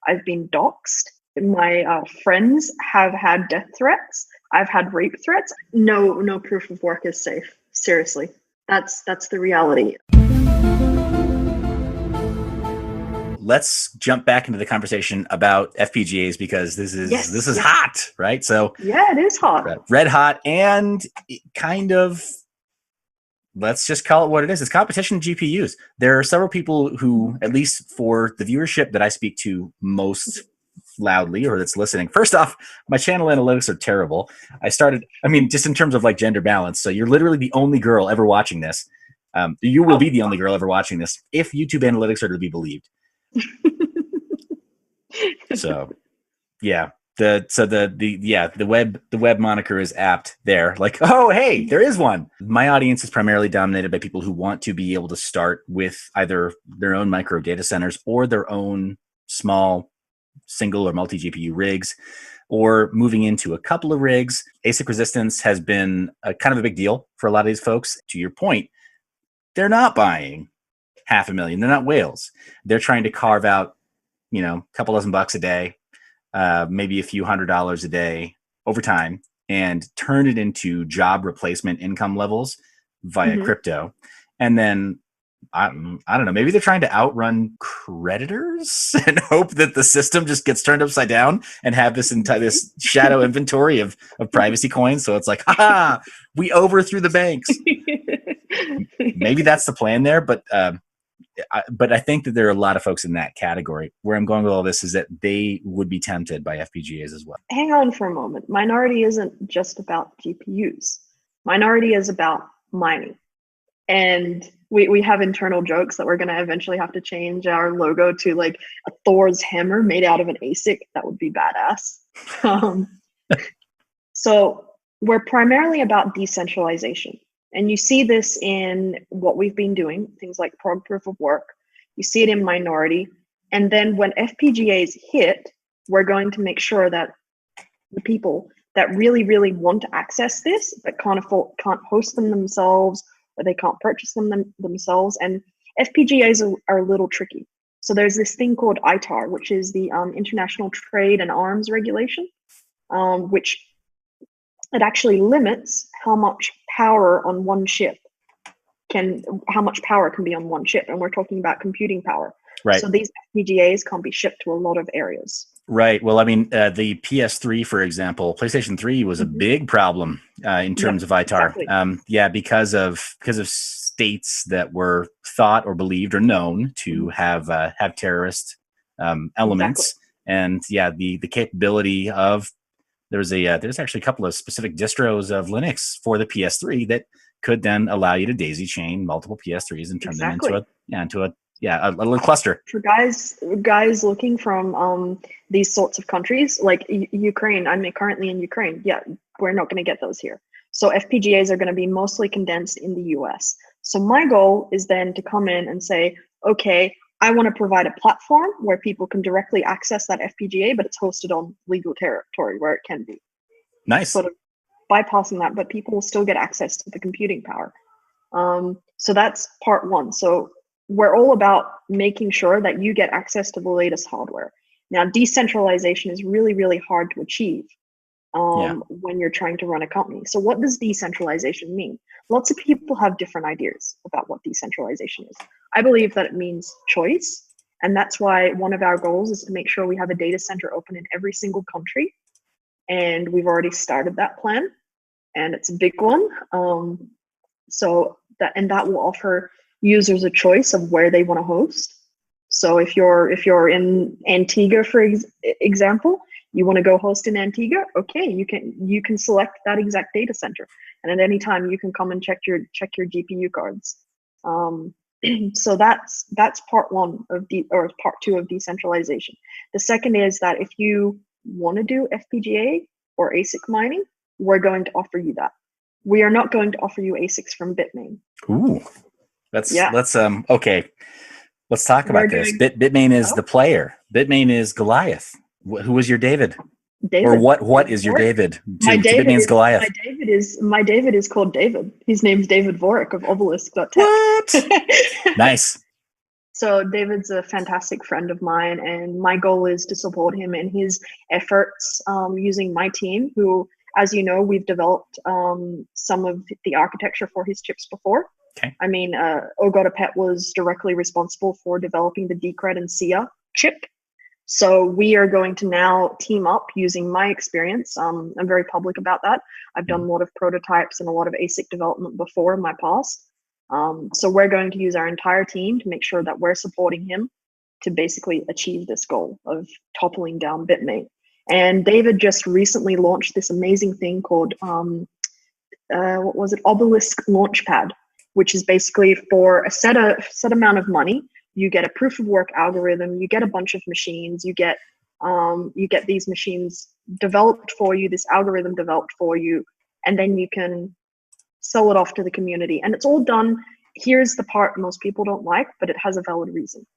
I've been doxxed. My friends have had death threats. I've had rape threats. No proof of work is safe. Seriously, that's the reality. Let's jump back into the conversation about FPGAs because this is hot, right? So yeah, it is hot, red hot, and kind of, let's just call it what it is. It's competition GPUs. There are several people who, at least for the viewership that I speak to most loudly or that's listening. First off, my channel analytics are terrible. Just in terms of like gender balance. So you're literally the only girl ever watching this. You will be the only girl ever watching this if YouTube analytics are to be believed. So, yeah. The web moniker is apt there. Like, oh, hey, there is one. My audience is primarily dominated by people who want to be able to start with either their own micro data centers or their own small single or multi GPU rigs, or moving into a couple of rigs. ASIC resistance has been a kind of a big deal for a lot of these folks. To your point, they're not buying $500,000. They're not whales. They're trying to carve out, a couple dozen bucks a day, maybe a few $100s a day over time, and turn it into job replacement income levels via crypto. And then I don't know, maybe they're trying to outrun creditors and hope that the system just gets turned upside down and have this this shadow inventory of privacy coins. So it's like, we overthrew the banks. Maybe that's the plan there, but I think that there are a lot of folks in that category. Where I'm going with all this is that they would be tempted by FPGAs as well. Hang on for a moment. Minority isn't just about GPUs. Minority is about mining. And we have internal jokes that we're going to eventually have to change our logo to like a Thor's hammer made out of an ASIC. That would be badass. So we're primarily about decentralization. And you see this in what we've been doing, things like prog proof of work. You see it in minority. And then when FPGAs hit, we're going to make sure that the people that really, really want to access this, but can't host them themselves, or they can't purchase them themselves. And FPGAs are a little tricky. So there's this thing called ITAR, which is the International Trade and Arms Regulation, which it actually limits how much power on one chip how much power can be on one chip. And we're talking about computing power. Right. So these FPGAs can't be shipped to a lot of areas. Right. Well, the PS3, for example, PlayStation 3 was a big problem in terms of ITAR. Exactly. Because of states that were thought or believed or known to have terrorist elements. Exactly. And the capability of there's actually a couple of specific distros of Linux for the PS3 that could then allow you to daisy chain multiple PS3s and turn them into a little cluster. For guys looking from these sorts of countries like Ukraine, I'm currently in Ukraine. Yeah, we're not going to get those here. So FPGAs are going to be mostly condensed in the US. So my goal is then to come in and say, okay, I want to provide a platform where people can directly access that FPGA, but it's hosted on legal territory where it can be. Nice. Sort of bypassing that, but people will still get access to the computing power. So that's part one. So we're all about making sure that you get access to the latest hardware. Now, decentralization is really, really hard to achieve when you're trying to run a company. So what does decentralization mean? Lots of people have different ideas about what decentralization is. I believe that it means choice. And that's why one of our goals is to make sure we have a data center open in every single country. And we've already started that plan. And it's a big one. That will offer users a choice of where they want to host. So if you're in Antigua, for example, you want to go host in Antigua, okay, you can select that exact data center, and at any time you can come and check your GPU cards. So that's part one or part two of decentralization. The second is that if you want to do FPGA or ASIC mining, we're going to offer you that. We are not going to offer you ASICs from Bitmain. Ooh. Let's talk about this. Bitmain is the player. Bitmain is Goliath. Who was your David? Or what is your David to Bitmain's Goliath? My David is called David. His name's David Vorik of obelisk.tech. What? Nice. So David's a fantastic friend of mine, and my goal is to support him in his efforts using my team, who, as you know, we've developed some of the architecture for his chips before. Okay. I mean, OhGodAGirl was directly responsible for developing the Decred and SIA chip. So we are going to now team up using my experience. I'm very public about that. I've done a lot of prototypes and a lot of ASIC development before in my past. So we're going to use our entire team to make sure that we're supporting him to basically achieve this goal of toppling down Bitmain. And David just recently launched this amazing thing called, what was it? Obelisk Launchpad, which is basically for a set amount of money. You get a proof of work algorithm, you get a bunch of machines, you get these machines developed for you, this algorithm developed for you, and then you can sell it off to the community. And it's all done, here's the part most people don't like, but it has a valid reason.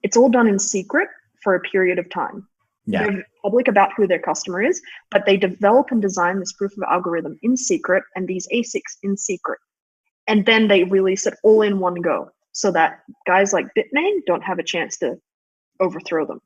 It's all done in secret for a period of time. Yeah. They're public about who their customer is, but they develop and design this proof of algorithm in secret and these ASICs in secret. And then they release it all in one go so that guys like Bitmain don't have a chance to overthrow them.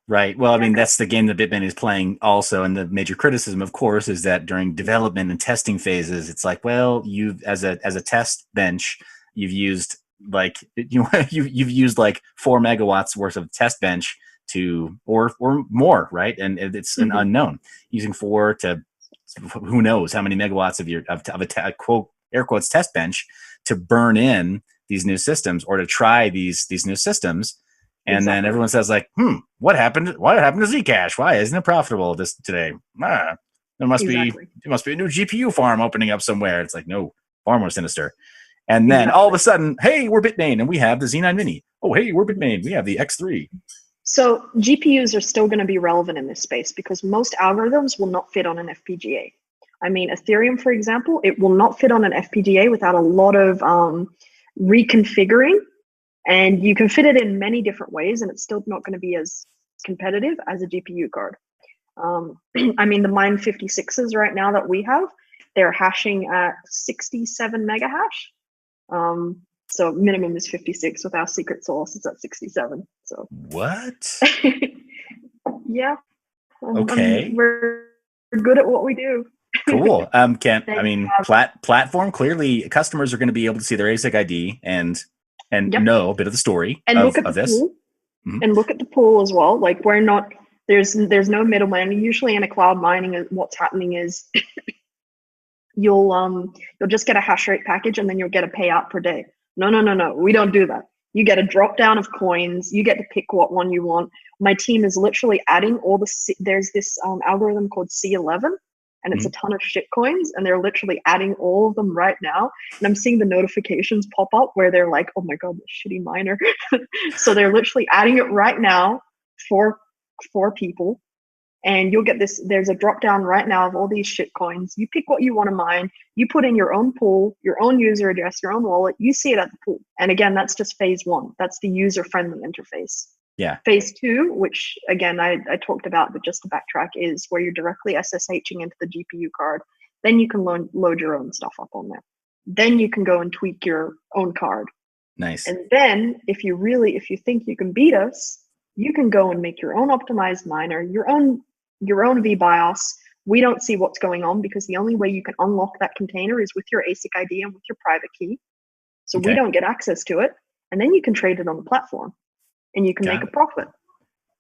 Right. Well, I mean, that's the game that Bitmain is playing also. And the major criticism, of course, is that during development and testing phases, it's like, well, you've as a test bench, you've used like you've used like 4 megawatts worth of test bench to or more, right? And it's an unknown. Using 4 to who knows how many megawatts of a quote air quotes test bench to burn in these new systems or to try these new systems. And then everyone says like, what happened? What happened to Zcash? Why isn't it profitable this today? There must be a new GPU farm opening up somewhere. It's like, no, far more sinister. And then all of a sudden, hey, we're Bitmain and we have the Z9 Mini. Oh, hey, we're Bitmain. We have the X3. So GPUs are still going to be relevant in this space because most algorithms will not fit on an FPGA. I mean, Ethereum, for example, it will not fit on an FPGA without a lot of reconfiguring. And you can fit it in many different ways, and it's still not going to be as competitive as a GPU card. I mean, the Mine 56s right now that we have, they're hashing at 67 mega hash. So minimum is 56 with our secret sauce, it's at 67. So what? Yeah. Okay. We're good at what we do. Cool. Platform, clearly customers are going to be able to see their ASIC ID and know a bit of the story and of the this. Pool. And look at the pool as well. Like we're not, there's no middleman. Usually in a cloud mining, what's happening is you'll just get a hash rate package and then you'll get a payout per day. No. We don't do that. You get a drop down of coins. You get to pick what one you want. My team is literally adding there's this algorithm called C11. And it's a ton of shit coins, and they're literally adding all of them right now. And I'm seeing the notifications pop up where they're like, oh my God, the shitty miner. So they're literally adding it right now for people. And you'll get this, there's a drop down right now of all these shit coins. You pick what you want to mine, you put in your own pool, your own user address, your own wallet, you see it at the pool. And again, that's just phase 1. That's the user-friendly interface. Yeah. Phase 2, which again I talked about, but just to backtrack, is where you're directly SSHing into the GPU card. Then you can load your own stuff up on there. Then you can go and tweak your own card. Nice. And then if you think you can beat us, you can go and make your own optimized miner, your own vBIOS. We don't see what's going on because the only way you can unlock that container is with your ASIC ID and with your private key. So we don't get access to it. And then you can trade it on the platform. And you can make a profit.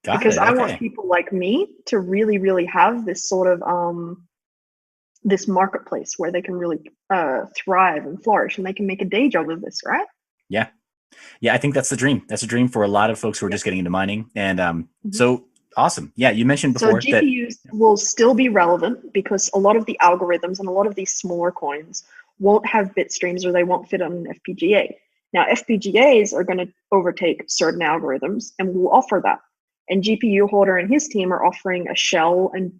Because I want people like me to really, really have this sort of this marketplace where they can really thrive and flourish, and they can make a day job of this, right? Yeah, I think that's the dream. That's a dream for a lot of folks who are just getting into mining. And so awesome. Yeah, you mentioned before so GPUs will still be relevant because a lot of the algorithms and a lot of these smaller coins won't have bit streams or they won't fit on an FPGA. Now, FPGAs are going to overtake certain algorithms and will offer that. And GPU Holder and his team are offering a shell and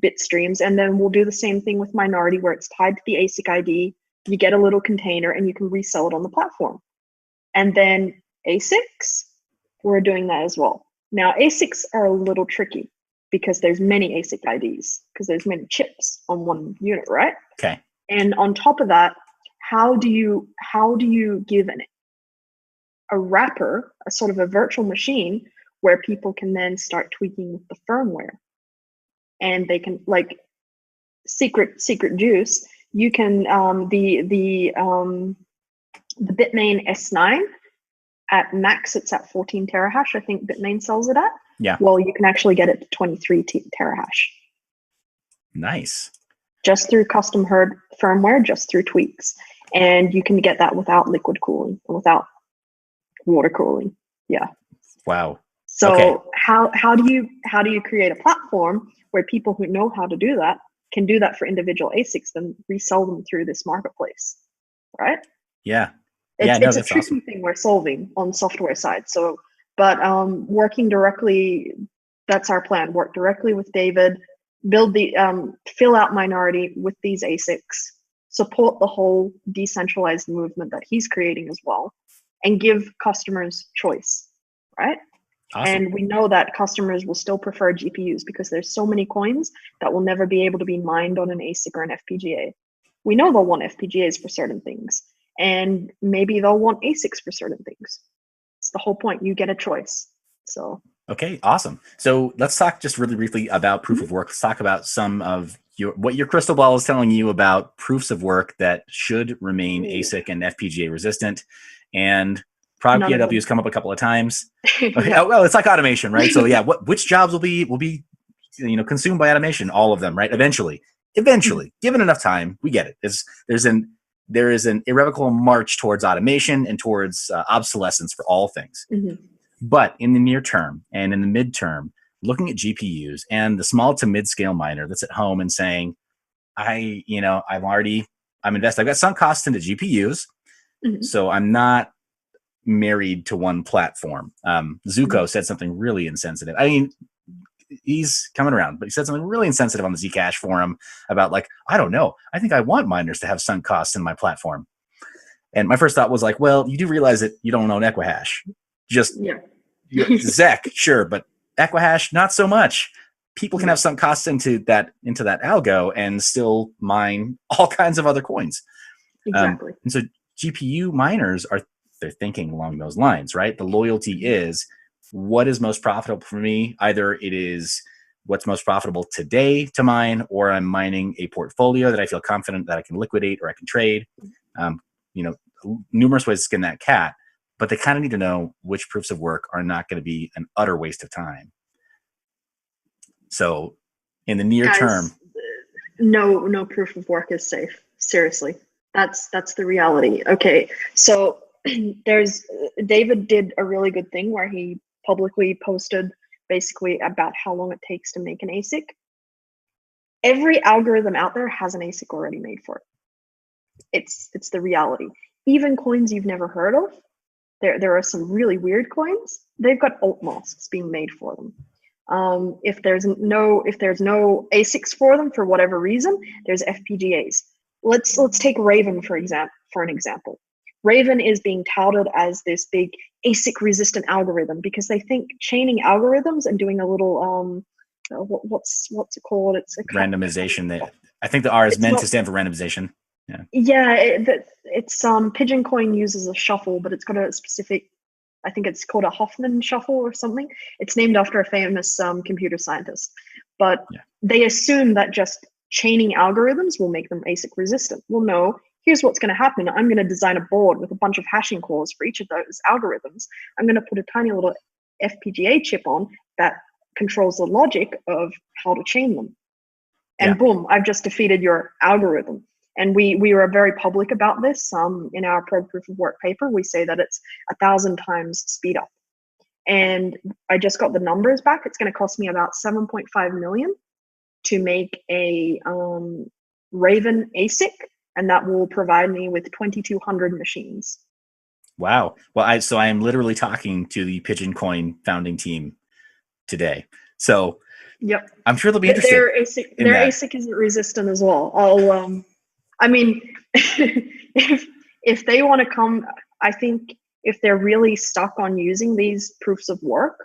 bit streams. And then we'll do the same thing with Minority where it's tied to the ASIC ID. You get a little container and you can resell it on the platform. And then ASICs, we're doing that as well. Now, ASICs are a little tricky because there's many ASIC IDs because there's many chips on one unit, right? Okay. And on top of that, how do you give a wrapper, a sort of a virtual machine where people can then start tweaking with the firmware. And they can, like, secret juice, you can the Bitmain S9 at max, it's at 14 terahash. I think Bitmain sells it at. Yeah. Well, you can actually get it to 23 terahash. Nice. Just through custom firmware, just through tweaks. And you can get that without liquid cooling, without water cooling. Yeah. Wow. So okay. how do you create a platform where people who know how to do that can do that for individual ASICs, then resell them through this marketplace, right? Yeah. It's a that's tricky awesome. thing we're solving on the software side. So, but working directly, that's our plan. Work directly with David, build the fill out Minority with these ASICs, support the whole decentralized movement that he's creating as well, and give customers choice, right? Awesome. And we know that customers will still prefer GPUs because there's so many coins that will never be able to be mined on an ASIC or an FPGA. We know they'll want FPGAs for certain things, and maybe they'll want ASICs for certain things. It's the whole point. You get a choice. So. Okay, awesome. So let's talk just really briefly about proof of work. Let's talk about some of what your crystal ball is telling you about proofs of work that should remain ASIC and FPGA resistant. And Prog PIW has come up a couple of times. Okay, Yeah. well, it's like automation, right? So yeah, which jobs will be consumed by automation? All of them, right? Eventually, given enough time, we get it. There is an irrevocable march towards automation and towards obsolescence for all things. Mm-hmm. But in the near term and in the midterm, looking at GPUs and the small to mid-scale miner that's at home and saying, I'm invested. I've got sunk costs into GPUs, so I'm not married to one platform. Zuko said something really insensitive. I mean, he's coming around, but he said something really insensitive on the Zcash forum about, like, I don't know. I think I want miners to have sunk costs in my platform. And my first thought was like, well, you do realize that you don't own Equihash. Just Zec, sure, but Equihash, not so much. People can have sunk costs into that algo and still mine all kinds of other coins. Exactly. And so GPU miners they're thinking along those lines, right? The loyalty is what is most profitable for me. Either it is what's most profitable today to mine, or I'm mining a portfolio that I feel confident that I can liquidate or I can trade. Numerous ways to skin that cat, but they kind of need to know which proofs of work are not going to be an utter waste of time. So in the near term, no proof of work is safe. Seriously, that's the reality. Okay, so David did a really good thing where he publicly posted basically about how long it takes to make an ASIC. Every algorithm out there has an ASIC already made for it. It's the reality. Even coins you've never heard of, there are some really weird coins. They've got alt masks being made for them. If there's no ASICs for them for whatever reason, there's FPGAs. Let's take Raven for an example. Raven is being touted as this big ASIC resistant algorithm because they think chaining algorithms and doing a little what's it called? It's a randomization. I think the R is meant to stand for randomization. Yeah, it's Pigeon Coin uses a shuffle, but it's got a specific, I think it's called a Hoffman shuffle or something. It's named after a famous computer scientist. But they assume that just chaining algorithms will make them ASIC resistant. Well, no, here's what's going to happen. I'm going to design a board with a bunch of hashing cores for each of those algorithms. I'm going to put a tiny little FPGA chip on that controls the logic of how to chain them. And boom, I've just defeated your algorithm. And we were very public about this. In our proof of work paper, we say that it's 1,000 times speed up. And I just got the numbers back. It's going to cost me about 7.5 million to make a Raven ASIC, and that will provide me with 2,200 machines. Wow. Well, I am literally talking to the Pigeon Coin founding team today. So yep, I'm sure they'll be interested. Their ASIC isn't resistant as well. I mean, if they want to come, I think if they're really stuck on using these proofs of work,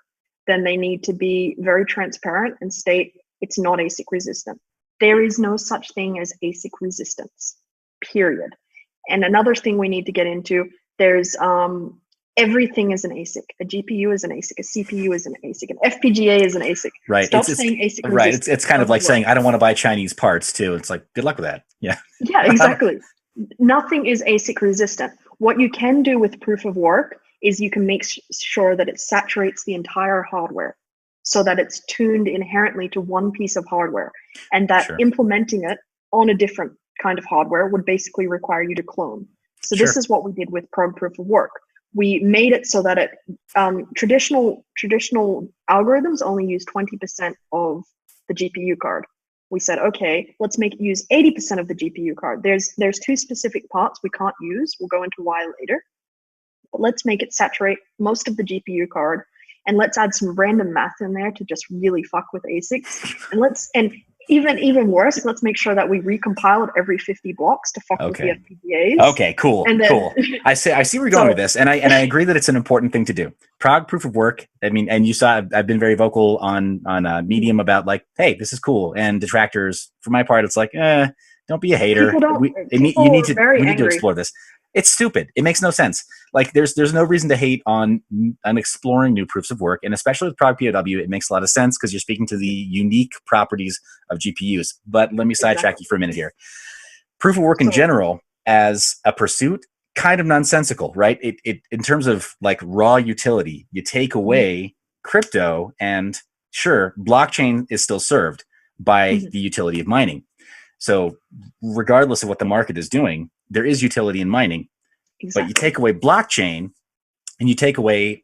then they need to be very transparent and state it's not ASIC resistant. There is no such thing as ASIC resistance, period. And another thing we need to get into, there's Everything is an ASIC. A GPU is an ASIC. A CPU is an ASIC. An FPGA is an ASIC. Right. Stop saying ASIC resistant. Right. It's kind of like saying I don't want to buy Chinese parts too. It's like good luck with that. Yeah. Yeah, exactly. Nothing is ASIC resistant. What you can do with proof of work is you can make sure that it saturates the entire hardware so that it's tuned inherently to one piece of hardware, and that implementing it on a different kind of hardware would basically require you to clone. So this is what we did with proof of work. We made it so that traditional algorithms only use 20% of the GPU card. We said, okay, let's make it use 80% of the GPU card. There's two specific parts we can't use. We'll go into why later. But let's make it saturate most of the GPU card, and let's add some random math in there to just really fuck with ASICs. And even worse, let's make sure that we recompile it every 50 blocks to fuck with the FPGAs. Okay, cool. I see where you're going with this, and I agree that it's an important thing to do. Proof of work. I mean, and you saw I've been very vocal on Medium about like, hey, this is cool. And detractors, for my part, it's like, don't be a hater. We need to explore this. It's stupid. It makes no sense. Like there's no reason to hate on exploring new proofs of work, and especially with Prog POW, it makes a lot of sense because you're speaking to the unique properties of GPUs. But let me sidetrack you for a minute here. Proof of work in general as a pursuit, kind of nonsensical, right? It in terms of like raw utility, you take away crypto, and sure, blockchain is still served by the utility of mining. So regardless of what the market is doing, there is utility in mining. Exactly. But you take away blockchain, and you take away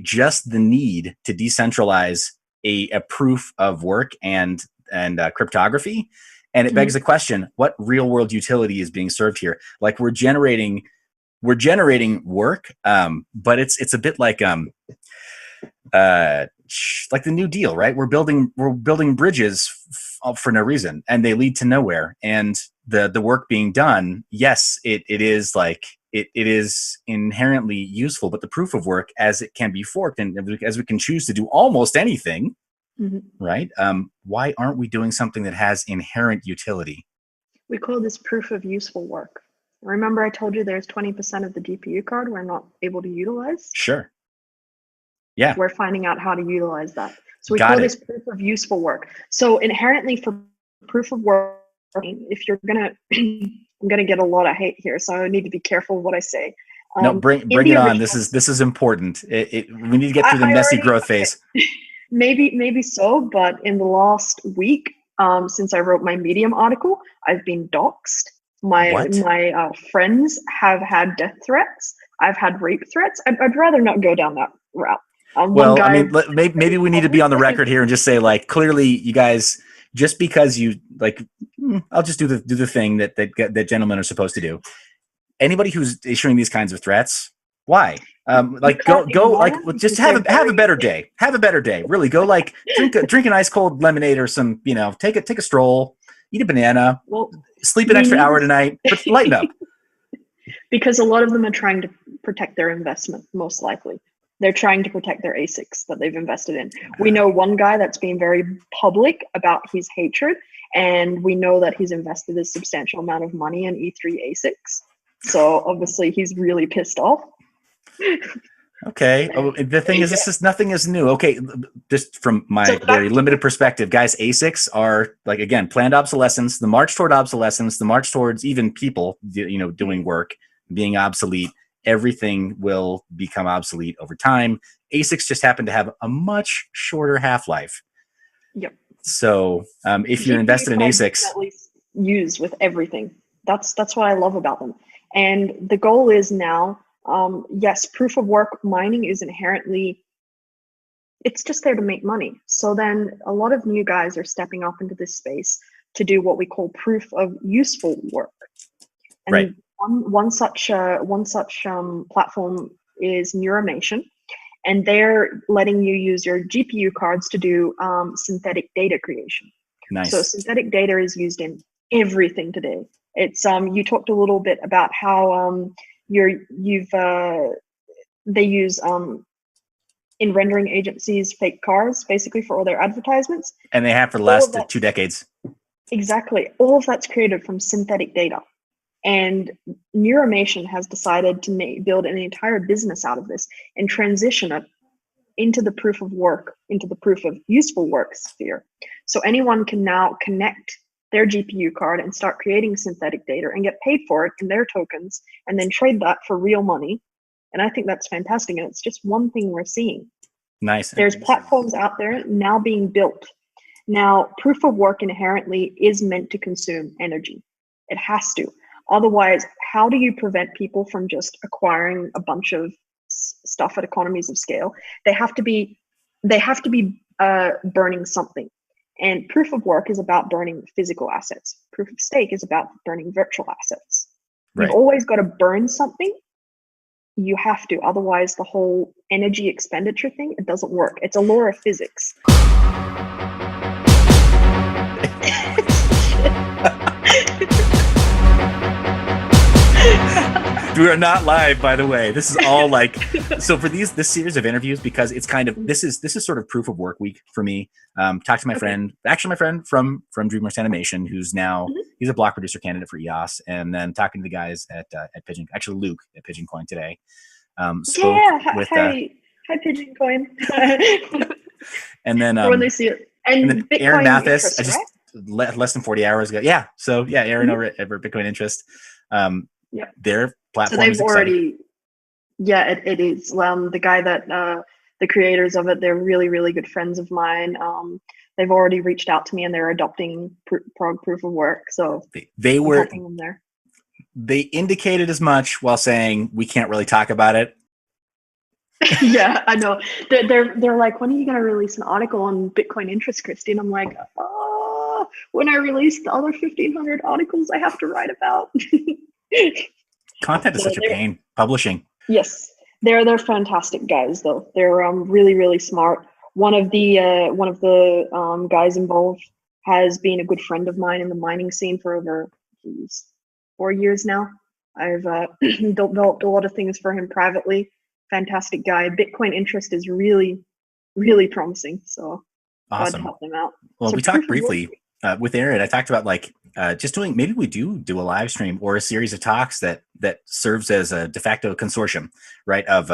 just the need to decentralize a proof of work and cryptography. And it begs the question, what real world utility is being served here? Like we're generating work, but it's a bit like the New Deal, right? We're building bridges for no reason, and they lead to nowhere. And the work being done, yes, it is inherently useful, but the proof of work, as it can be forked and as we can choose to do almost anything, right? Why aren't we doing something that has inherent utility? We call this proof of useful work. Remember I told you there's 20% of the GPU card we're not able to utilize? Sure. Yeah. We're finding out how to utilize that. So we call this proof of useful work. So inherently for proof of work, if you're gonna, I'm gonna get a lot of hate here, so I need to be careful what I say. No, bring it on. This is important. We need to get through the messy growth phase. Maybe so, but in the last week, since I wrote my Medium article, I've been doxxed. My friends have had death threats. I've had rape threats. I'd rather not go down that route. Well, I mean, maybe we need to be on the record here and just say, like, clearly, you guys, just because you like, I'll just do the thing that gentlemen are supposed to do. Anybody who's issuing these kinds of threats, why? Just have a better day. Have a better day. Really, go like drink an ice cold lemonade or some, take a stroll, eat a banana, sleep an extra hour tonight, but lighten up. Because a lot of them are trying to protect their investment, most likely. They're trying to protect their ASICs that they've invested in. We know one guy that's been very public about his hatred, and we know that he's invested a substantial amount of money in E3 ASICs. So obviously he's really pissed off. Okay. The thing is, nothing is new. Okay. Just from my very limited perspective, guys, ASICs are, like, again, planned obsolescence, the march toward obsolescence, the march towards even people, doing work being obsolete. Everything will become obsolete over time. ASICs just happen to have a much shorter half-life. Yep. So if you're invested in ASICs, at least used with everything. That's what I love about them. And the goal is now, yes, proof of work mining is inherently, it's just there to make money. So then a lot of new guys are stepping up into this space to do what we call proof of useful work. And right. One such platform is Neuramation, and they're letting you use your GPU cards to do synthetic data creation. Nice. So synthetic data is used in everything today. It's you talked a little bit about how they use in rendering agencies fake cars basically for all their advertisements, and they have for the last 2 decades. Exactly. All of that's created from synthetic data. And Neuromation has decided to build an entire business out of this and transition it into the proof of work, into the proof of useful work sphere. So anyone can now connect their GPU card and start creating synthetic data and get paid for it in their tokens and then trade that for real money. And I think that's fantastic. And it's just one thing we're seeing. Nice. There's platforms out there now being built. Now, proof of work inherently is meant to consume energy. It has to. Otherwise, how do you prevent people from just acquiring a bunch of stuff at economies of scale? They have to be burning something. And proof of work is about burning physical assets. Proof of stake is about burning virtual assets. Right. You've always got to burn something. You have to. Otherwise, the whole energy expenditure thing, it doesn't work. It's a law of physics. We are not live, by the way. This is all like, so for this series of interviews, because it's kind of, this is sort of proof of work week for me. Talk to my friend from DreamWorks Animation, who's now, he's a block producer candidate for EOS, and then talking to the guys at Pigeon, actually Luke at Pigeon Coin today. Hi Pigeon Coin. And then when they see it. And then Bitcoin Aaron Mathis, interest, I just right? less than 40 hours ago. Yeah. So yeah, Aaron over at Bitcoin Interest. Their platform so is exciting. It is. The guy that the creators of it, they're really, really good friends of mine. They've already reached out to me and they're adopting proof of work. So they were helping them there. They indicated as much while saying we can't really talk about it. Yeah, I know. They're like, when are you going to release an article on Bitcoin interest, Kristy? And I'm like, when I release the other 1,500 articles I have to write about. Content is such a pain. Publishing. Yes, they're fantastic guys though. They're really, really smart. One of the guys involved has been a good friend of mine in the mining scene for over 4 years now. I've developed a lot of things for him privately. Fantastic guy. Bitcoin interest is really, really promising. So awesome. glad to help them out. Well, so we talked briefly with Aaron. I talked about like just doing, maybe we do a live stream or a series of talks that serves as a de facto consortium, right? Of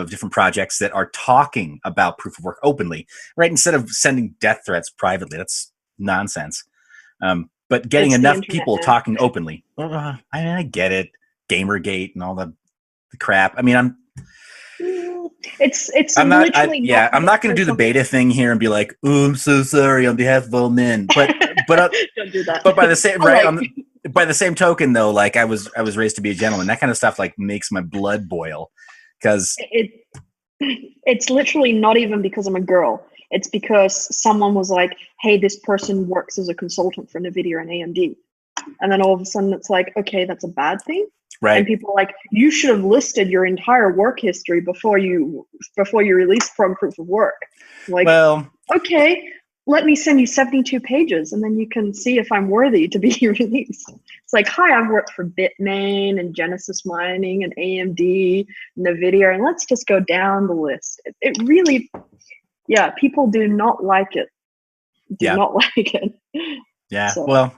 different projects that are talking about proof of work openly, right? Instead of sending death threats privately. That's nonsense. But getting enough people talking openly. I get it. Gamergate and all the crap. I mean, I'm not going to do the beta thing here and be like, "Oh, I'm so sorry on behalf of all men." But don't do that. But by the same by the same token, though, like I was raised to be a gentleman. That kind of stuff like makes my blood boil because it's literally not even because I'm a girl. It's because someone was like, "Hey, this person works as a consultant for NVIDIA and AMD," and then all of a sudden it's like, "Okay, that's a bad thing." Right. And people are like, you should have listed your entire work history before you release proof of work. Like, well, okay, let me send you 72 pages and then you can see if I'm worthy to be released. It's like, hi, I've worked for Bitmain and Genesis Mining and AMD, NVIDIA, and let's just go down the list. It really, people do not like it. Not like it. Yeah, so, well,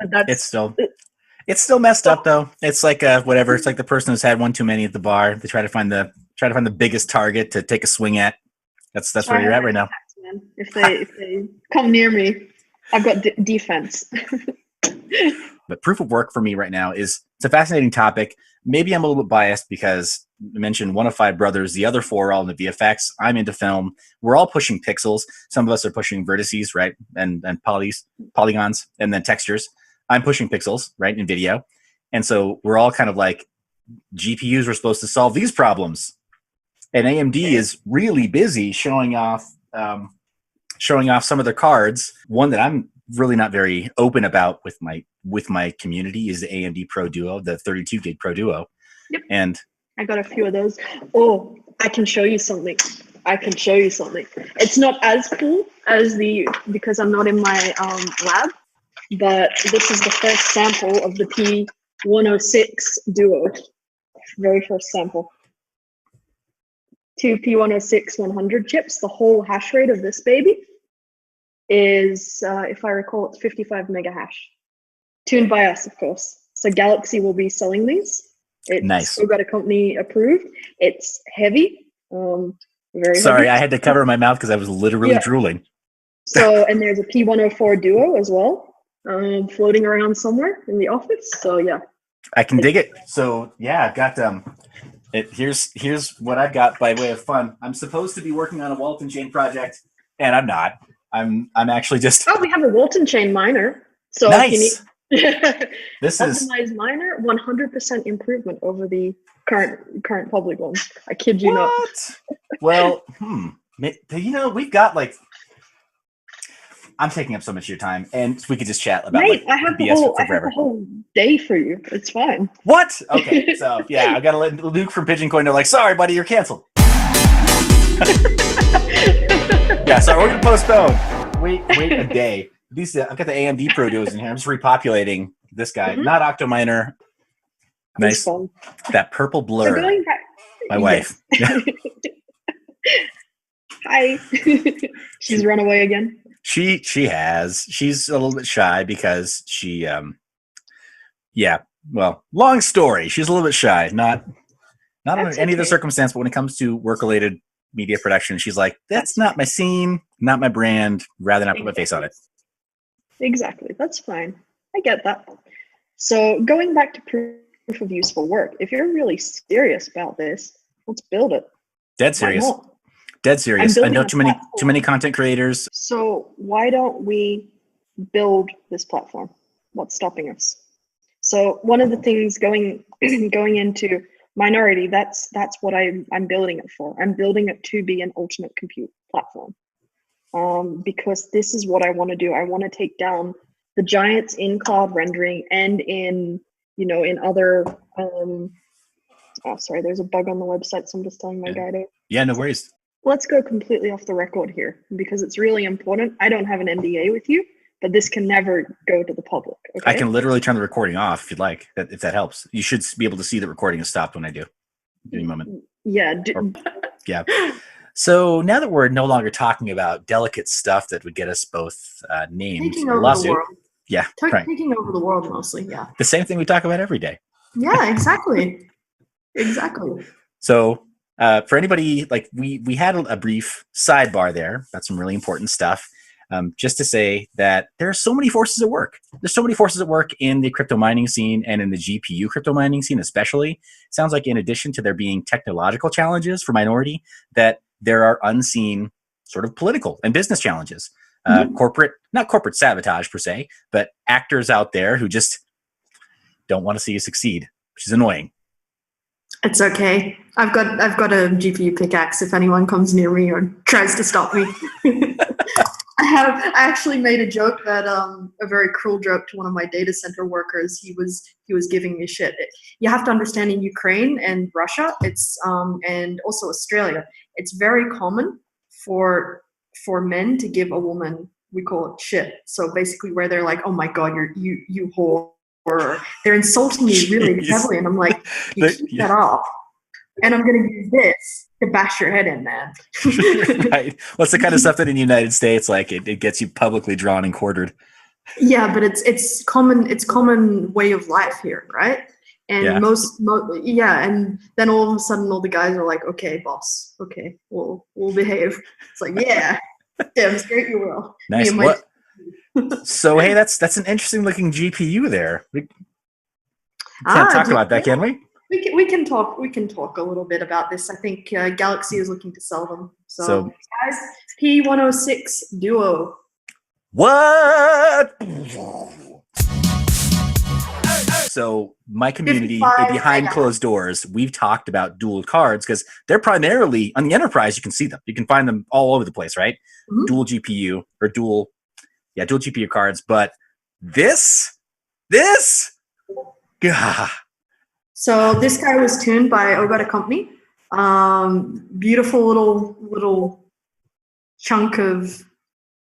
it's still messed up though. It's like whatever. It's like the person who's had one too many at the bar. They try to find the biggest target to take a swing at. That's where you're at right now. If they come near me, I've got defense. But proof of work for me right now it's a fascinating topic. Maybe I'm a little bit biased because I mentioned one of 5 brothers. The other 4 are all into VFX. I'm into film. We're all pushing pixels. Some of us are pushing vertices, right, and polygons, and then textures. I'm pushing pixels, right, in video. And so we're all kind of like, GPUs were supposed to solve these problems. And AMD is really busy showing off some of their cards. One that I'm really not very open about with my community is the AMD Pro Duo, the 32 gig Pro Duo. Yep. And I got a few of those. Oh, I can show you something. It's not as cool as because I'm not in my lab. But this is the first sample of the P106 Duo. Very first sample. 2 P106 100 chips. The whole hash rate of this baby is, if I recall, it's 55 mega hash. Tuned by us, of course. So Galaxy will be selling these. It's Nice. still got a company approved. It's heavy, very Sorry, heavy. I had to cover my mouth because I was literally drooling. So, and there's a P104 Duo as well, floating around somewhere in the office. So yeah, I can dig it. So yeah, I've got here's what I've got by way of fun. I'm supposed to be working on a Walton chain project, and I'm not. I'm actually just. Oh, we have a Walton chain miner. So nice. if you need this is optimized miner, 100% improvement over the current public one. I kid you not. Well, you know, we've got like. I'm taking up so much of your time, and we could just chat about Mate, like I have BS the whole day for you. It's fine. What? Okay, so yeah, I gotta let Luke from Pigeon Coin know. Like, sorry, buddy, you're canceled. Yeah, sorry, we're gonna postpone. Wait a day. These I've got the AMD Pro Duos in here. I'm just repopulating this guy, not Octominer. Nice, that purple blur. So going back, my wife. Hi. She's run away again. She has. She's a little bit shy because she well, long story. She's a little bit shy. Not on any other circumstance, but when it comes to work related media production, she's like, that's not my scene, not my brand, rather not put my face on it. Exactly. That's fine. I get that. So going back to proof of useful work, if you're really serious about this, let's build it. Dead serious. Dead serious. I know too many content creators. So why don't we build this platform? What's stopping us? So one of the things going into minority, that's what I'm building it for. I'm building it to be an ultimate compute platform. Because this is what I want to do. I want to take down the giants in cloud rendering and in other sorry, there's a bug on the website, so I'm just telling my guy to. Yeah, no worries. Let's go completely off the record here because it's really important. I don't have an NDA with you, but this can never go to the public. Okay? I can literally turn the recording off if you'd like, if that helps. You should be able to see the recording has stopped when I do. Any moment. Yeah. Yeah. So now that we're no longer talking about delicate stuff that would get us both named in a lawsuit. Yeah. Taking over the world mostly, yeah. The same thing we talk about every day. Yeah, exactly. Exactly. So for anybody, like we had a brief sidebar there about some really important stuff. Just to say that there are so many forces at work. There's so many forces at work in the crypto mining scene and in the GPU crypto mining scene especially. It sounds like in addition to there being technological challenges for minority, that there are unseen sort of political and business challenges. Not corporate sabotage per se, but actors out there who just don't want to see you succeed, which is annoying. It's okay. I've got a GPU pickaxe if anyone comes near me or tries to stop me. I actually made a joke that a very cruel joke to one of my data center workers. He was giving me shit. You have to understand in Ukraine and Russia, it's and also Australia, it's very common for men to give a woman, we call it shit. So basically where they're like, oh my god, you whore. Or they're insulting me really heavily, and I'm like, you keep that off, and I'm going to use this to bash your head in, man. Right. What's the kind of stuff that in the United States, like it gets you publicly drawn and quartered? Yeah, but it's common way of life here, right? And and then all of a sudden, all the guys are like, okay, boss, okay, we'll behave. It's like, yeah, damn straight you will. Nice. So hey, that's an interesting looking GPU there. We can't talk about that, can we? We can talk a little bit about this. I think Galaxy is looking to sell them. So guys, P106 Duo. What? So my community behind closed doors, we've talked about dual cards because they're primarily on the enterprise. You can see them. You can find them all over the place, right? Mm-hmm. Dual GPU or dual GPU cards. But this, gah. So this guy was tuned by OhGodAGirl. Beautiful little chunk of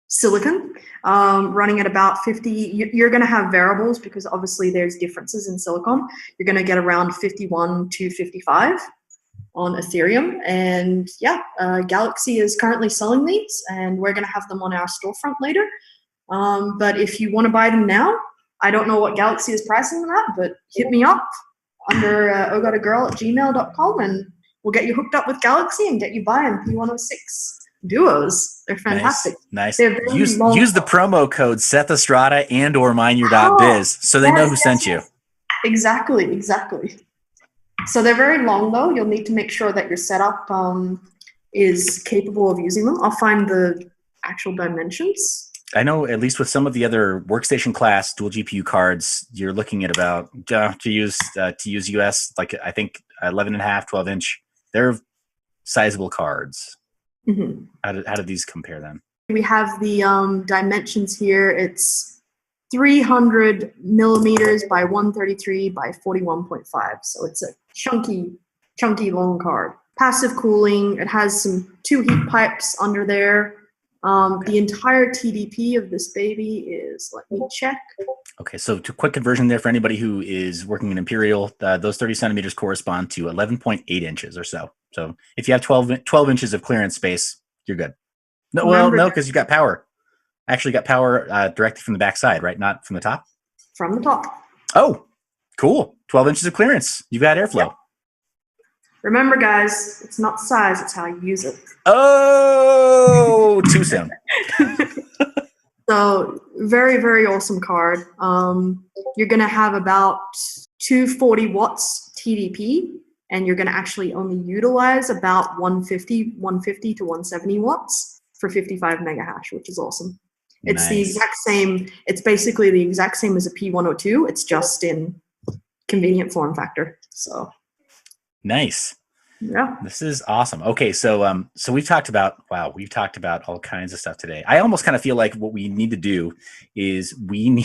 silicon, running at about 50. You're going to have variables because obviously there's differences in silicon. You're going to get around 51 to 55 on Ethereum. And Galaxy is currently selling these, and we're going to have them on our storefront later. But if you want to buy them now, I don't know what Galaxy is pricing them at, but hit me up under OhGodAGirl@gmail.com, and we'll get you hooked up with Galaxy and get you buying P106 duos. They're fantastic. Nice. They're very Use the promo code Seth Estrada or mineyour.biz so they know who sent you. Exactly. So they're very long though. You'll need to make sure that your setup is capable of using them. I'll find the actual dimensions. I know at least with some of the other workstation class dual GPU cards, you're looking at about to use US, like I think 11.5, 12 inch. They're sizable cards. Mm-hmm. How do these compare then? We have the dimensions here. It's 300 millimeters by 133 by 41.5. So it's a chunky long card. Passive cooling. It has 2 heat pipes under there. The entire TDP of this baby is, let me check. Okay, so to quick conversion there for anybody who is working in Imperial, those 30 centimeters correspond to 11.8 inches or so. So if you have 12 inches of clearance space, you're good. No, because you got power. Actually got power directly from the back side, right? Not from the top? From the top. Oh, cool. 12 inches of clearance. You've got airflow. Yep. Remember, guys, it's not size, it's how you use it. Oh, too soon. So very, very awesome card. You're going to have about 240 watts TDP, and you're going to actually only utilize about 150 to 170 watts for 55 mega hash, which is awesome. It's the exact same. It's basically the exact same as a P102. It's just in convenient form factor. So nice. Yeah. This is awesome. Okay, so we've talked about all kinds of stuff today. I almost kind of feel like what we need to do is we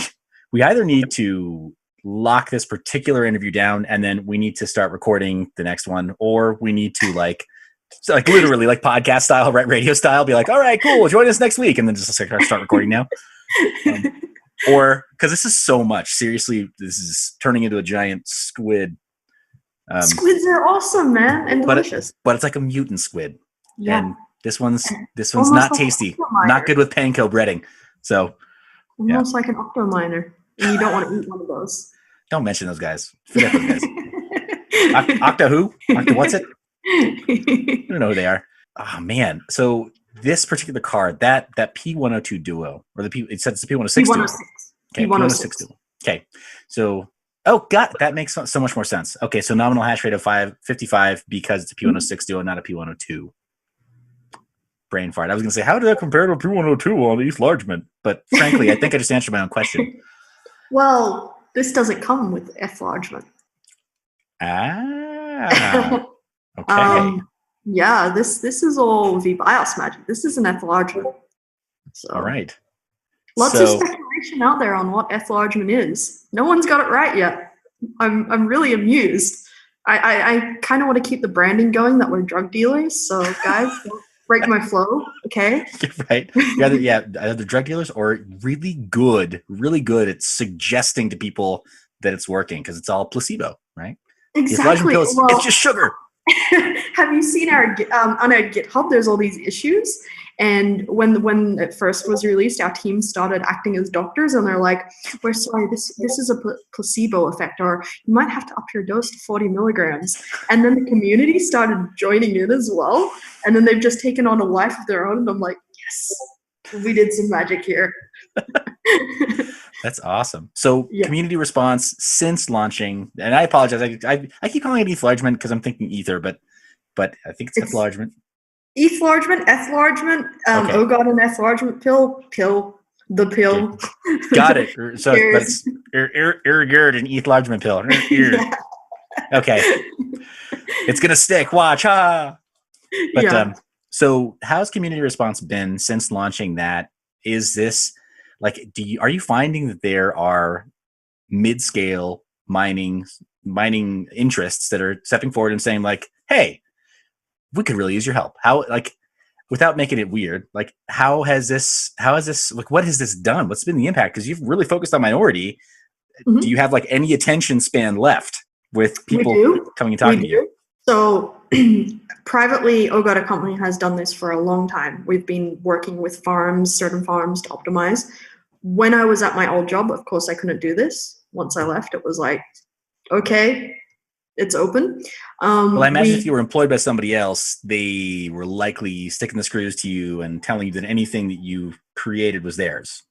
either need to lock this particular interview down and then we need to start recording the next one, or we need to like literally like podcast style, right, radio style, be like, all right, cool, join us next week, and then just start recording now. Or because this is so much. Seriously, this is turning into a giant squid. Squids are awesome, man, and delicious. But it's like a mutant squid. Yeah. And this one's not tasty. Not good with panko breading. So almost like an octominer. And you don't want to eat one of those. Don't mention those guys. Forget those guys. Octa who? Octa what's it? I don't know who they are. Oh man. So this particular card, that P102 duo, or it says it's the P106 duo. Okay, P106 duo. Okay. So that makes so much more sense. Okay, so nominal hash rate of 55 because it's a P106 duo, not a P102. Brain fart. I was going to say, how did that compare to a P102 on ETHlargement? But frankly, I think I just answered my own question. Well, this doesn't come with ETHlargement. Okay. Yeah, this is all VBIOS magic. This is an ETHlargement. So. All right. Lots of speculation out there on what ETHlargement is. No one's got it right yet. I'm really amused. I kind of want to keep the branding going that we're drug dealers. So guys, don't break my flow, okay? Right. Either drug dealers or really good at suggesting to people that it's working because it's all placebo, right? Exactly. The ETHlargement pill it's just sugar. Have you seen on our GitHub? There's all these issues, and when it first was released, our team started acting as doctors, and they're like, "We're sorry, this is a placebo effect, or you might have to up your dose to 40 milligrams." And then the community started joining in as well, and then they've just taken on a life of their own. And I'm like, yes, we did some magic here. That's awesome. So community response since launching, and I apologize. I keep calling it ETHlargement because I'm thinking ether, but I think it's ETHlargement. ETHlargement, okay. OhGod and ETHlargement pill, the pill. Okay. Got it. So, but it's and ETHlargement pill. Yeah. Okay. It's gonna stick. Watch, ha. But so how's community response been since launching that? Is this like, are you finding that there are mid-scale mining interests that are stepping forward and saying like, hey, we could really use your help? How, like, without making it weird, like, how has this, like, what has this done? What's been the impact? Because you've really focused on minority. Mm-hmm. Do you have like any attention span left with people coming and talking to you? So privately, OhGod Company has done this for a long time. We've been working with certain farms to optimize. when I was at my old job, of course, I couldn't do this. Once I left, it was like, okay, it's open. Well, I imagine if you were employed by somebody else, they were likely sticking the screws to you and telling you that anything that you created was theirs.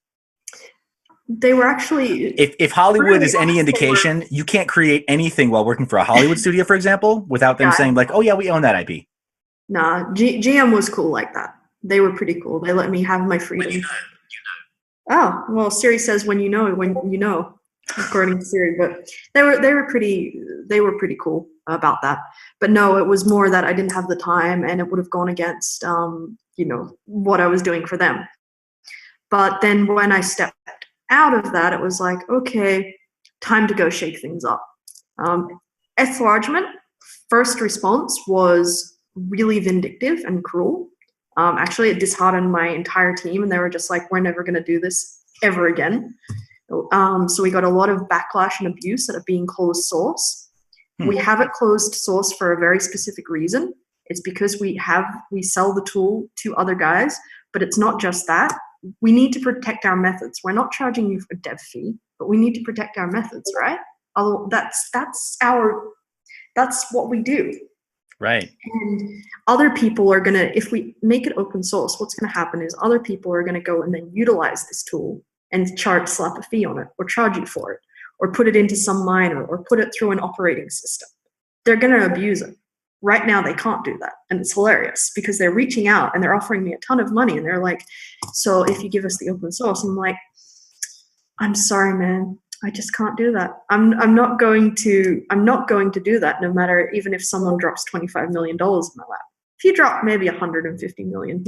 They were actually... If Hollywood is any indication, you can't create anything while working for a Hollywood studio, for example, without them saying like, oh yeah, we own that IP. Nah, GM was cool like that. They were pretty cool. They let me have my freedom. You know. Oh, well, Siri says when you know, according to Siri, but they were pretty cool about that. But no, it was more that I didn't have the time, and it would have gone against what I was doing for them. But then when I stepped out of that, it was like, okay, time to go shake things up. ETHlargement, first response was really vindictive and cruel. Actually, it disheartened my entire team, and they were just like, we're never going to do this ever again. So we got a lot of backlash and abuse at it being closed source. We have it closed source for a very specific reason. It's because we sell the tool to other guys, but it's not just that. We need to protect our methods. We're not charging you for a dev fee, but we need to protect our methods, right? That's what we do. Right. And other people are going to, if we make it open source, what's going to happen is other people are going to go and then utilize this tool and slap a fee on it, or charge you for it, or put it into some miner, or put it through an operating system. They're going to abuse it. Right now, they can't do that. And it's hilarious because they're reaching out and they're offering me a ton of money. And they're like, so if you give us the open source, I'm like, I'm sorry, man. I just can't do that. I'm not going to do that, no matter, even if someone drops $25 million in my lap. If you drop maybe 150 million,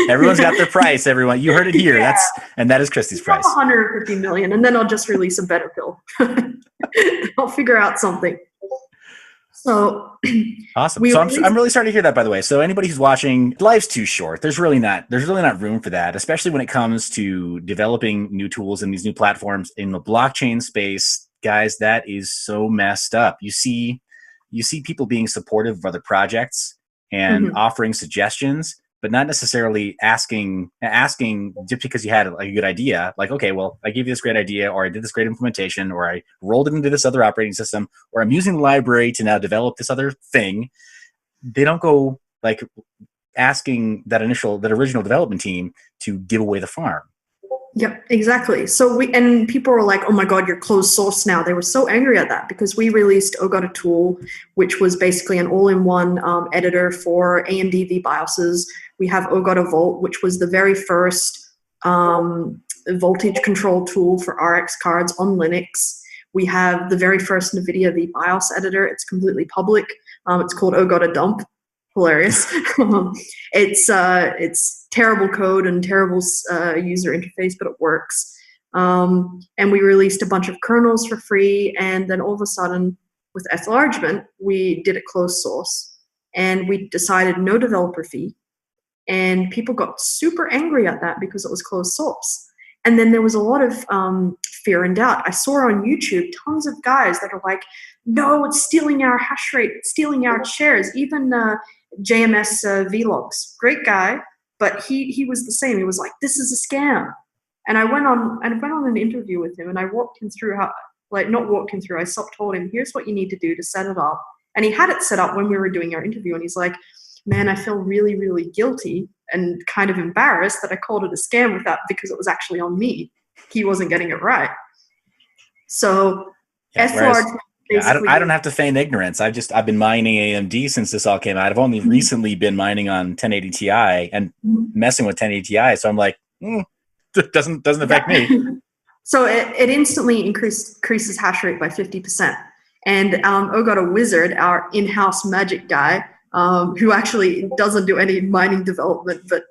everyone's got their price. Everyone, you heard it here. Yeah. That is Kristy's price. 150 million, and then I'll just release a better pill. I'll figure out something. So awesome. So I'm really sorry to hear that, by the way. So anybody who's watching, life's too short. There's really not room for that, especially when it comes to developing new tools and these new platforms in the blockchain space. Guys, that is so messed up. You see people being supportive of other projects and offering suggestions, but not necessarily asking just because you had like a good idea, like, okay, well, I gave you this great idea, or I did this great implementation, or I rolled it into this other operating system, or I'm using the library to now develop this other thing. They don't go like asking that original development team to give away the farm. Yep, exactly. So people were like, oh my God, you're closed source now. They were so angry at that because we released OhGodAGirl, which was basically an all-in-one editor for AMD BIOSes. We have OhGodAVolt, which was the very first voltage control tool for RX cards on Linux. We have the very first NVIDIA BIOS editor. It's completely public. It's called OhGodADump. Hilarious. It's terrible code and terrible user interface, but it works. And we released a bunch of kernels for free, and then all of a sudden, with ETHlargement, we did it closed source, and we decided no developer fee, and people got super angry at that because it was closed source. And then there was a lot of fear and doubt. I saw on YouTube tons of guys that are like, no, it's stealing our hash rate, it's stealing our shares. Even JMS Vlogs, great guy, but he was the same. He was like, this is a scam. And I went on an interview with him, and I walked him through I told him, here's what you need to do to set it up. And he had it set up when we were doing our interview, and he's like, man, I feel really, really guilty and kind of embarrassed that I called it a scam with that, because it was actually on me. He wasn't getting it right. So ETHlargement, I don't have to feign ignorance. I've been mining AMD since this all came out. I've only recently been mining on 1080 Ti and messing with 1080 Ti. So I'm like, it doesn't affect me. So it instantly increases hash rate by 50%. And OhGodAWizard, our in-house magic guy, who actually doesn't do any mining development, but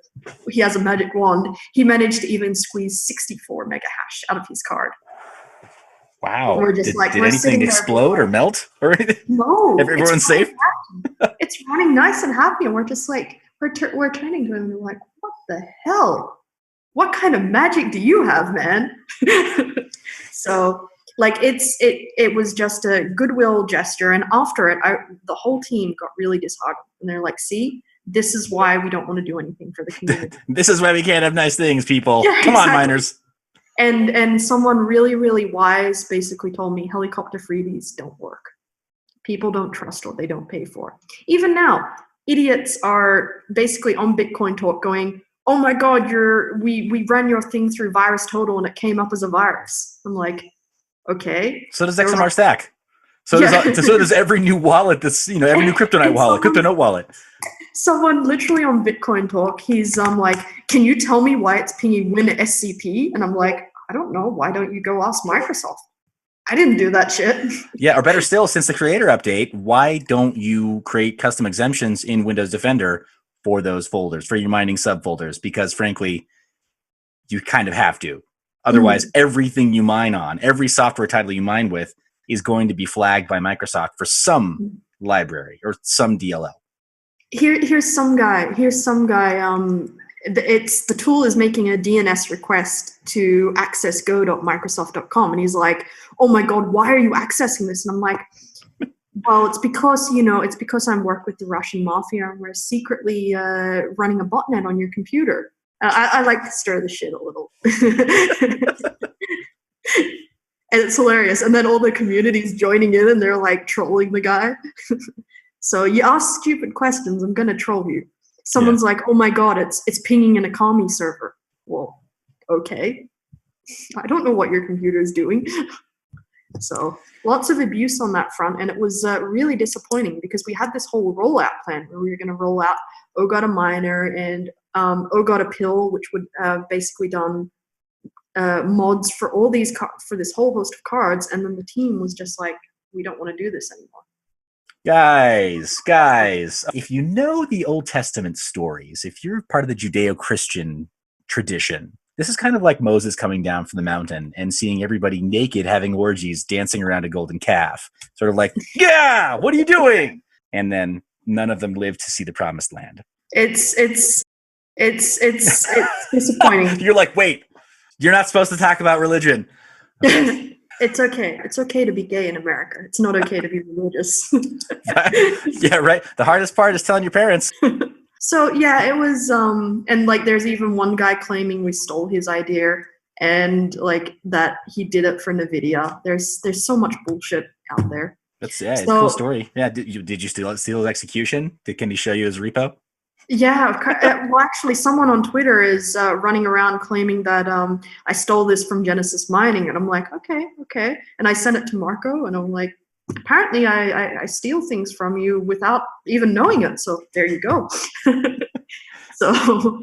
he has a magic wand, he managed to even squeeze 64 mega hash out of his card. Wow. Did we're anything explode or melt or anything? No. Everyone's safe? It's running nice and happy, and we're just like, we're turning to him and we're like, what the hell? What kind of magic do you have, man? So like it was just a goodwill gesture, and after it, the whole team got really disheartened, and they're like, see, this is why we don't want to do anything for the community. This is why we can't have nice things, people. Yeah, Come on, exactly. miners. And someone really, really wise basically told me helicopter freebies don't work. People don't trust what they don't pay for. Even now, idiots are basically on Bitcoin Talk going, oh my God, we ran your thing through Virus Total and it came up as a virus. I'm like, okay. So does XMR Stack. So does every new wallet that's, every new Kryptonite wallet, Kryptonote wallet. Someone literally on Bitcoin Talk, he's like, can you tell me why it's pinging win SCP? And I'm like, I don't know. Why don't you go ask Microsoft? I didn't do that shit. Yeah, or better still, since the creator update, why don't you create custom exemptions in Windows Defender for those folders, for your mining subfolders? Because frankly, you kind of have to. Otherwise, everything you mine on, every software title you mine with is going to be flagged by Microsoft for some library or some DLL. Here's some guy. It's the tool is making a DNS request to access go.microsoft.com, and he's like, "Oh my God, why are you accessing this?" And I'm like, "Well, it's because I work with the Russian mafia, and we're secretly running a botnet on your computer." I like to stir the shit a little, and it's hilarious. And then all the community's joining in, and they're like trolling the guy. So you ask stupid questions, I'm gonna troll you. Someone's like, oh my God, it's pinging in a commie server. Well, okay. I don't know what your computer is doing. So lots of abuse on that front. And it was really disappointing because we had this whole rollout plan where we were gonna roll out OhGodAMiner and OhGodAPill, which would basically done mods for all these for this whole host of cards. And then the team was just like, we don't wanna do this anymore. Guys, if you know the Old Testament stories, if you're part of the Judeo-Christian tradition, this is kind of like Moses coming down from the mountain and seeing everybody naked having orgies, dancing around a golden calf. Sort of like, yeah, what are you doing? And then none of them lived to see the promised land. It's disappointing. You're like, wait, you're not supposed to talk about religion. Okay. It's okay. It's okay to be gay in America. It's not okay to be religious. Yeah, right. The hardest part is telling your parents. So yeah, it was and like there's even one guy claiming we stole his idea and like that he did it for NVIDIA. There's so much bullshit out there. It's a cool story. Yeah, did you steal his execution? Can he show you his repo? Yeah, well, actually, someone on Twitter is running around claiming that I stole this from Genesis Mining, and I'm like, okay. And I sent it to Marco, and I'm like, apparently I steal things from you without even knowing it. So there you go. So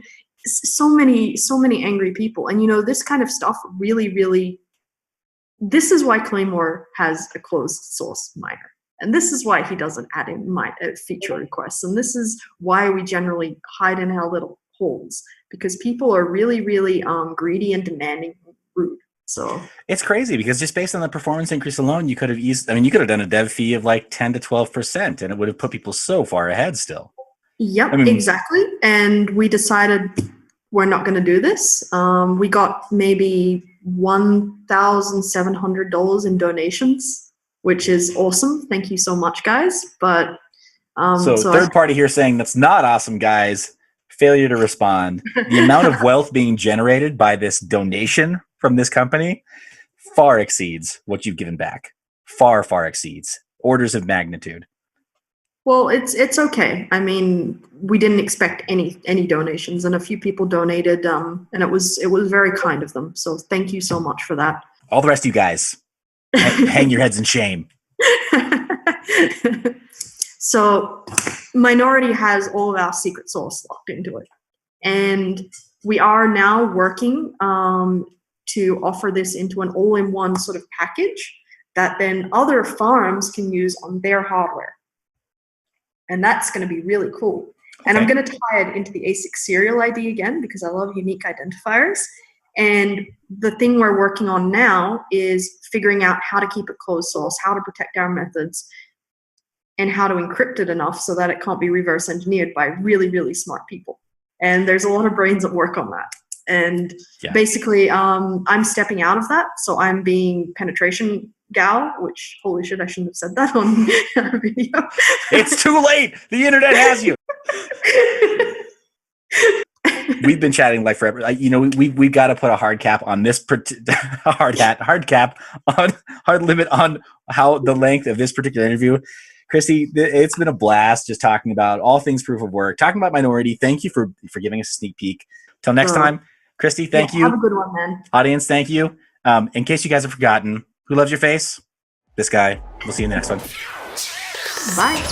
many angry people, and this kind of stuff really. This is why Claymore has a closed source miner. And this is why he doesn't add in feature requests. And this is why we generally hide in our little holes, because people are really, really greedy and demanding and rude. So it's crazy because just based on the performance increase alone, you could have done a dev fee of like 10 to 12%, and it would have put people so far ahead still. Yep, exactly. And we decided we're not going to do this. We got maybe $1,700 in donations, which is awesome. Thank you so much, guys. But so third party here saying that's not awesome, guys. Failure to respond. The amount of wealth being generated by this donation from this company far exceeds what you've given back. Far exceeds. Orders of magnitude. Well, it's okay. I mean, we didn't expect any donations, and a few people donated, and it was very kind of them. So thank you so much for that. All the rest of you guys. Hang your heads in shame. So Minority has all of our secret sauce locked into it. And we are now working to offer this into an all-in-one sort of package that then other farms can use on their hardware. And that's going to be really cool. And I'm going to tie it into the ASIC serial ID again because I love unique identifiers. And the thing we're working on now is figuring out how to keep it closed source, how to protect our methods, and how to encrypt it enough so that it can't be reverse engineered by really, really smart people. And there's a lot of brains at work on that. And basically, I'm stepping out of that. So I'm being penetration gal, which, holy shit, I shouldn't have said that on our video. It's too late. The internet has you. we've been chatting like forever. We've got to put a hard cap on this hard limit on how the length of this particular interview. Kristy, it's been a blast just talking about all things proof of work, talking about minority. Thank you for giving us a sneak peek. Till next time, Kristy, thank you. Have a good one, man. Audience, thank you. In case you guys have forgotten, who loves your face? This guy. We'll see you in the next one. Bye.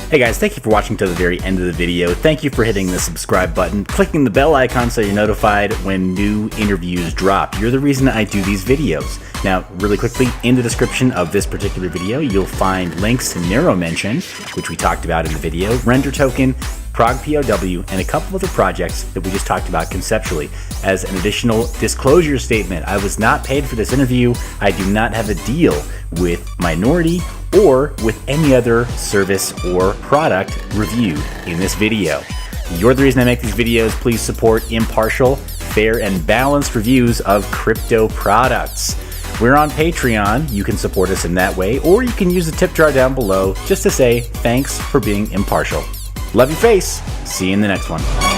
Hey guys, thank you for watching to the very end of the video. Thank you for hitting the subscribe button, clicking the bell icon so you're notified when new interviews drop. You're the reason I do these videos. Now, really quickly, in the description of this particular video, you'll find links to Neuromention, which we talked about in the video, Render Token, Prog POW, and a couple other projects that we just talked about conceptually. As an additional disclosure statement, I was not paid for this interview. I do not have a deal with Minority or with any other service or product reviewed in this video. You're the reason I make these videos. Please support impartial, fair, and balanced reviews of crypto products. We're on Patreon. You can support us in that way, or you can use the tip jar down below just to say thanks for being impartial. Love your face. See you in the next one.